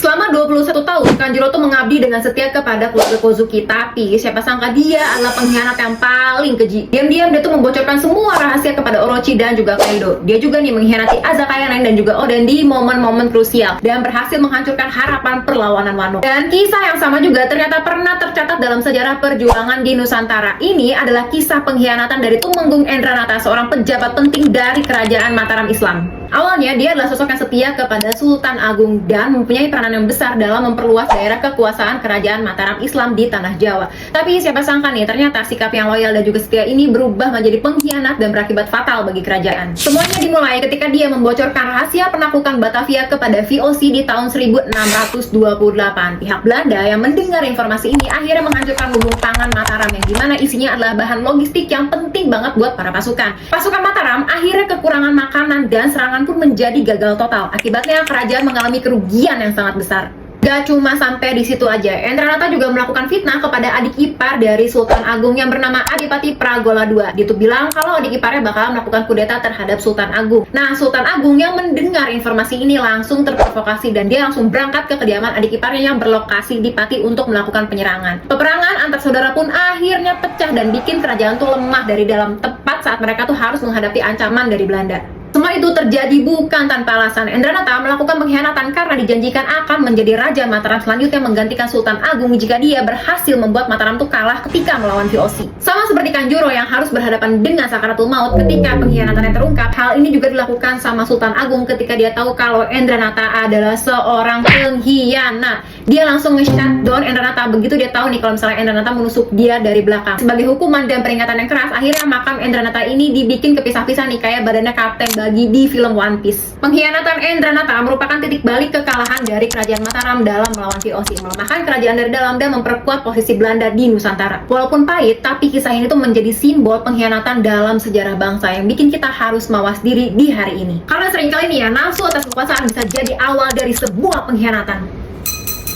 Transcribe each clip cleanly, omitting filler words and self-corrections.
Selama 21 tahun, Kanjuro tuh mengabdi dengan setia kepada keluarga Kozuki. Tapi siapa sangka dia adalah pengkhianat yang paling keji. Diam-diam dia tuh membocorkan semua rahasia kepada Orochi dan juga Kaido. Dia juga nih mengkhianati Azakaya Nine dan juga Oden di momen-momen krusial dan berhasil menghancurkan harapan perlawanan Wano. Dan kisah yang sama juga ternyata pernah tercatat dalam sejarah perjuangan di Nusantara. Ini adalah kisah pengkhianatan dari Tumenggung Endranata, seorang pejabat penting dari kerajaan Mataram Islam. Awalnya dia adalah sosok yang setia kepada Sultan Agung dan mempunyai peranan yang besar dalam memperluas daerah kekuasaan kerajaan Mataram Islam di tanah Jawa. Tapi siapa sangka nih, ternyata sikap yang loyal dan juga setia ini berubah menjadi pengkhianat dan berakibat fatal bagi kerajaan. Semuanya dimulai ketika dia membocorkan rahasia penaklukan Batavia kepada VOC di tahun 1628. Pihak Belanda yang mendengar informasi ini akhirnya menghancurkan lumbung pangan Mataram yang dimana isinya adalah bahan logistik yang penting banget buat para pasukan. Pasukan Mataram akhirnya kekurangan makanan dan serangan pun menjadi gagal total. Akibatnya kerajaan mengalami kerugian yang sangat besar. Gak cuma sampai di situ aja, Endranata juga melakukan fitnah kepada adik ipar dari Sultan Agung yang bernama Adipati Pragola II. Dia tuh bilang kalau adik iparnya bakal melakukan kudeta terhadap Sultan Agung. Nah, Sultan Agung yang mendengar informasi ini langsung terprovokasi dan dia langsung berangkat ke kediaman adik iparnya yang berlokasi di Pati untuk melakukan penyerangan. Peperangan antar saudara pun akhirnya pecah dan bikin kerajaan tuh lemah dari dalam, tepat saat mereka tuh harus menghadapi ancaman dari Belanda. Semua itu terjadi bukan tanpa alasan. Endranata melakukan pengkhianatan karena dijanjikan akan menjadi Raja Mataram selanjutnya menggantikan Sultan Agung jika dia berhasil membuat Mataram tuh kalah ketika melawan VOC. Sama seperti Kanjuro yang harus berhadapan dengan sakaratul maut ketika pengkhianatannya terungkap, hal ini juga dilakukan sama Sultan Agung ketika dia tahu kalau Endranata adalah seorang pengkhianat. Dia langsung nge-shutdown Endranata begitu dia tahu nih kalau misalnya Endranata menusuk dia dari belakang. Sebagai hukuman dan peringatan yang keras, akhirnya makam Endranata ini dibikin kepisah-pisah nih kayak badannya Kapten bagi di film One Piece. Pengkhianatan Endranata merupakan titik balik kekalahan dari kerajaan Mataram dalam melawan VOC, melemahkan kerajaan dari dalam dan memperkuat posisi Belanda di Nusantara. Walaupun pahit, tapi kisah ini tuh menjadi simbol pengkhianatan dalam sejarah bangsa yang bikin kita harus mawas diri di hari ini. Karena seringkali nih ya, nafsu atas kekuasaan bisa jadi awal dari sebuah pengkhianatan.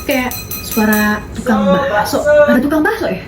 Kayak suara tukang bakso. Ada tukang bakso ya?